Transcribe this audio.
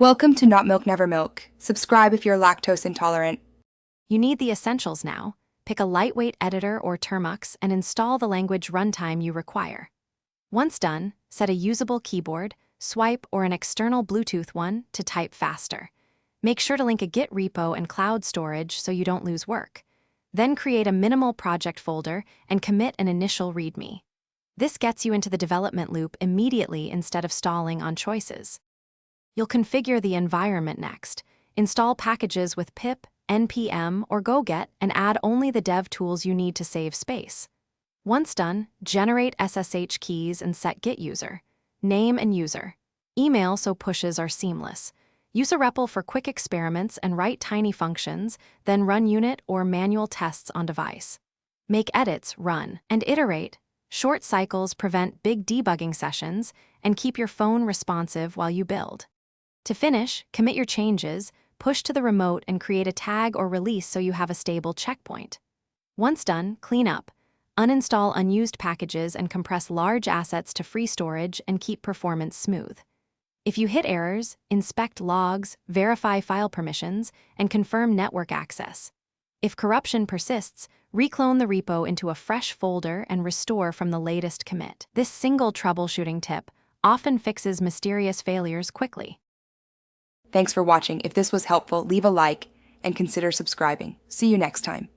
Welcome to Not Milk Never Milk. Subscribe if you're lactose intolerant. You need the essentials now. Pick a lightweight editor or Termux and install the language runtime you require. Once done, set a usable keyboard, swipe, or an external Bluetooth one to type faster. Make sure to link a Git repo and cloud storage so you don't lose work. Then create a minimal project folder and commit an initial README. This gets you into the development loop immediately instead of stalling on choices. You'll configure the environment next. Install packages with pip, npm, or goget and add only the dev tools you need to save space. Once done, generate SSH keys and set Git user, name and user. Email so pushes are seamless. Use a REPL for quick experiments and write tiny functions, then run unit or manual tests on device. Make edits, run, and iterate. Short cycles prevent big debugging sessions and keep your phone responsive while you build. To finish, commit your changes, push to the remote and create a tag or release so you have a stable checkpoint. Once done, clean up. Uninstall unused packages and compress large assets to free storage and keep performance smooth. If you hit errors, inspect logs, verify file permissions, and confirm network access. If corruption persists, reclone the repo into a fresh folder and restore from the latest commit. This single troubleshooting tip often fixes mysterious failures quickly. Thanks for watching. If this was helpful, leave a like and consider subscribing. See you next time.